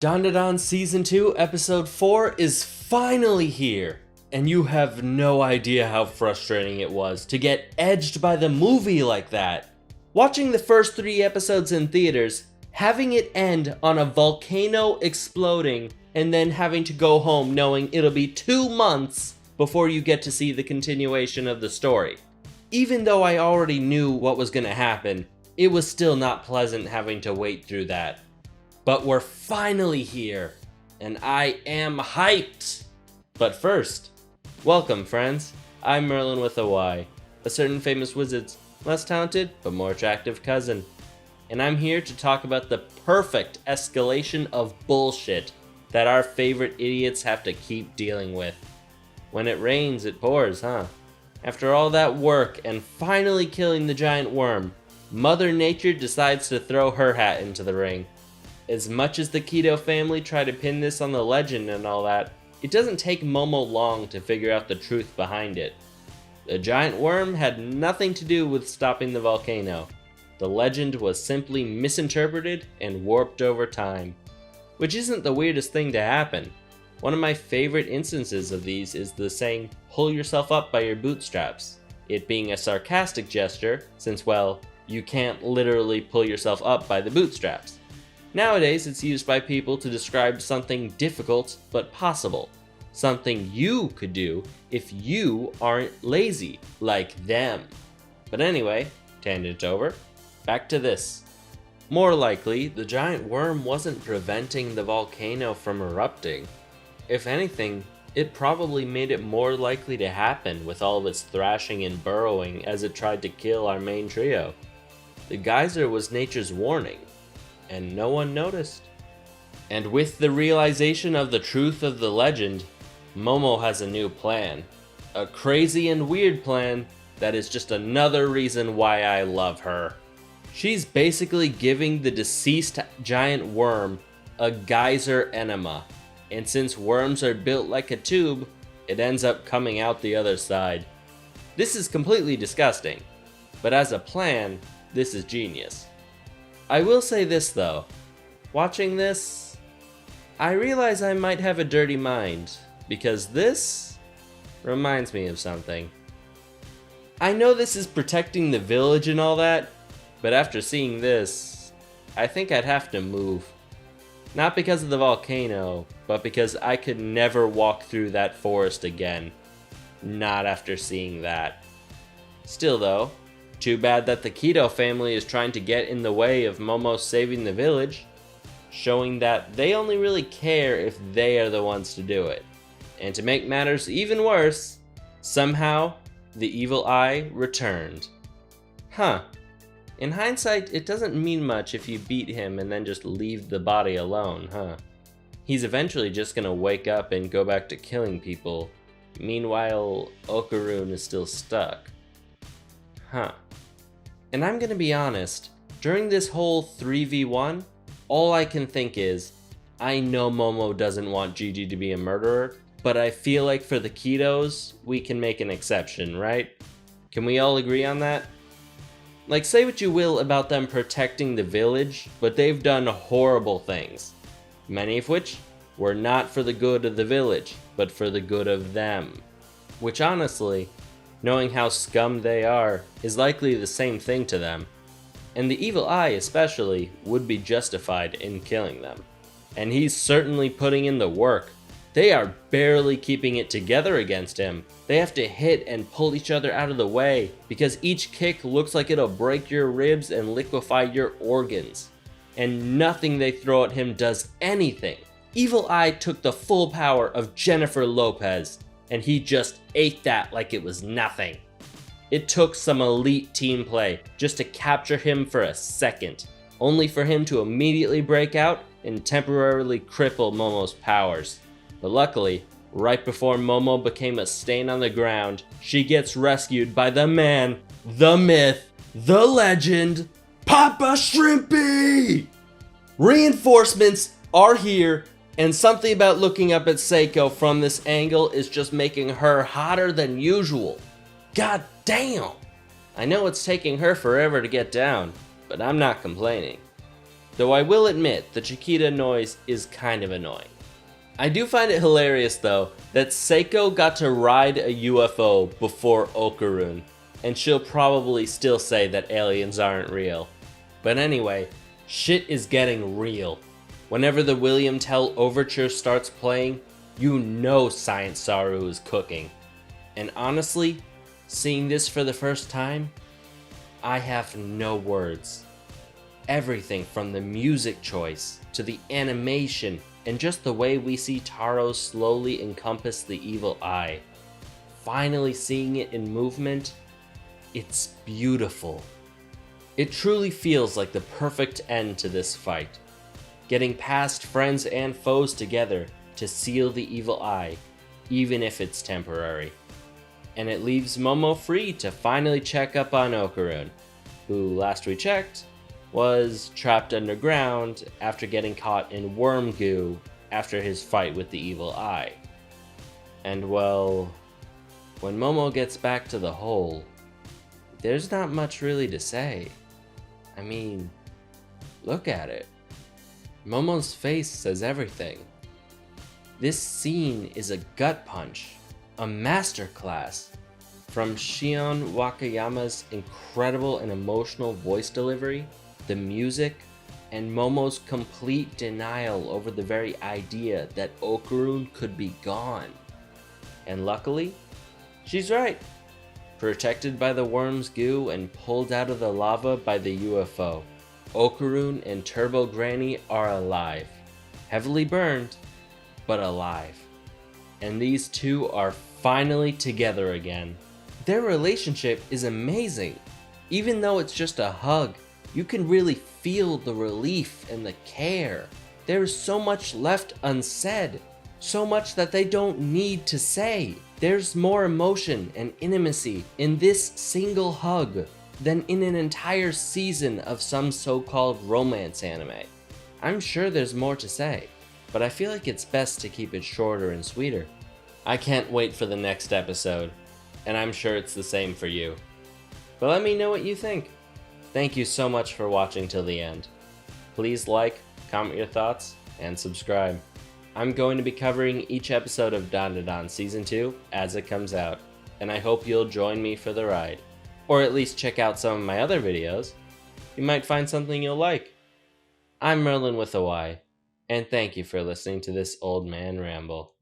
Dandadan Season 2 Episode 4 is finally here, and you have no idea how frustrating it was to get edged by the movie like that. Watching the first 3 episodes in theaters, having it end on a volcano exploding, and then having to go home knowing it'll be 2 months before you get to see the continuation of the story. Even though I already knew what was gonna happen, it was still not pleasant having to wait through that. But we're finally here, and I am hyped! But first, welcome friends, I'm Merlin with a Y, a certain famous wizard's less talented but more attractive cousin. And I'm here to talk about the perfect escalation of bullshit that our favorite idiots have to keep dealing with. When it rains, it pours, huh? After all that work and finally killing the giant worm, Mother Nature decides to throw her hat into the ring. As much as the Keto family try to pin this on the legend and all that, it doesn't take Momo long to figure out the truth behind it. The giant worm had nothing to do with stopping the volcano. The legend was simply misinterpreted and warped over time. Which isn't the weirdest thing to happen. One of my favorite instances of these is the saying, "pull yourself up by your bootstraps." It being a sarcastic gesture, since well, you can't literally pull yourself up by the bootstraps. Nowadays, it's used by people to describe something difficult but possible. Something you could do if you aren't lazy, like them. But anyway, tangent over, back to this. More likely, the giant worm wasn't preventing the volcano from erupting. If anything, it probably made it more likely to happen with all of its thrashing and burrowing as it tried to kill our main trio. The geyser was nature's warning, and no one noticed. And with the realization of the truth of the legend, Momo has a new plan. A crazy and weird plan that is just another reason why I love her. She's basically giving the deceased giant worm a geyser enema, and since worms are built like a tube, it ends up coming out the other side. This is completely disgusting, but as a plan, this is genius. I will say this though, watching this, I realize I might have a dirty mind, because this reminds me of something. I know this is protecting the village and all that, but after seeing this, I think I'd have to move. Not because of the volcano, but because I could never walk through that forest again. Not after seeing that. Still though, too bad that the Keto family is trying to get in the way of Momo saving the village, showing that they only really care if they are the ones to do it. And to make matters even worse, somehow, the evil eye returned. Huh. In hindsight, it doesn't mean much if you beat him and then just leave the body alone, huh? He's eventually just gonna wake up and go back to killing people. Meanwhile, Okarun is still stuck. Huh. And I'm gonna be honest, during this whole 3v1, all I can think is, I know Momo doesn't want Jiji to be a murderer, but I feel like for the Ketos, we can make an exception, right? Can we all agree on that? Like, say what you will about them protecting the village, but they've done horrible things. Many of which were not for the good of the village, but for the good of them. Which honestly, knowing how scum they are, is likely the same thing to them. And the evil eye especially would be justified in killing them. And he's certainly putting in the work. They are barely keeping it together against him. They have to hit and pull each other out of the way because each kick looks like it'll break your ribs and liquefy your organs. And nothing they throw at him does anything. Evil Eye took the full power of Jennifer Lopez, and he just ate that like it was nothing. It took some elite team play just to capture him for a second, only for him to immediately break out and temporarily cripple Momo's powers. But luckily, right before Momo became a stain on the ground, she gets rescued by the man, the myth, the legend, Papa Shrimpy! Reinforcements are here, and something about looking up at Seiko from this angle is just making her hotter than usual. God damn! I know it's taking her forever to get down, but I'm not complaining. Though I will admit the Chiquita noise is kind of annoying. I do find it hilarious though that Seiko got to ride a UFO before Okarun, and she'll probably still say that aliens aren't real. But anyway, shit is getting real. Whenever the William Tell Overture starts playing, you know Science Saru is cooking. And honestly, seeing this for the first time, I have no words. Everything from the music choice to the animation and just the way we see Taro slowly encompass the evil eye. Finally seeing it in movement, it's beautiful. It truly feels like the perfect end to this fight. Getting past friends and foes together to seal the evil eye, even if it's temporary. And it leaves Momo free to finally check up on Okarun, who, last we checked, was trapped underground after getting caught in worm goo after his fight with the evil eye. And well, when Momo gets back to the hole, there's not much really to say. I mean, look at it. Momo's face says everything. This scene is a gut punch, a masterclass. From Shion Wakayama's incredible and emotional voice delivery, the music, and Momo's complete denial over the very idea that Okarun could be gone. And luckily, she's right. Protected by the worm's goo and pulled out of the lava by the UFO, Okarun and Turbo Granny are alive. Heavily burned, but alive. And these two are finally together again. Their relationship is amazing. Even though it's just a hug, you can really feel the relief and the care. There is so much left unsaid, so much that they don't need to say. There's more emotion and intimacy in this single hug than in an entire season of some so-called romance anime. I'm sure there's more to say, but I feel like it's best to keep it shorter and sweeter. I can't wait for the next episode, and I'm sure it's the same for you. But let me know what you think. Thank you so much for watching till the end. Please like, comment your thoughts, and subscribe. I'm going to be covering each episode of Dandadan Season 2 as it comes out, and I hope you'll join me for the ride. Or at least check out some of my other videos. You might find something you'll like. I'm Merlin with a Y, and thank you for listening to this old man ramble.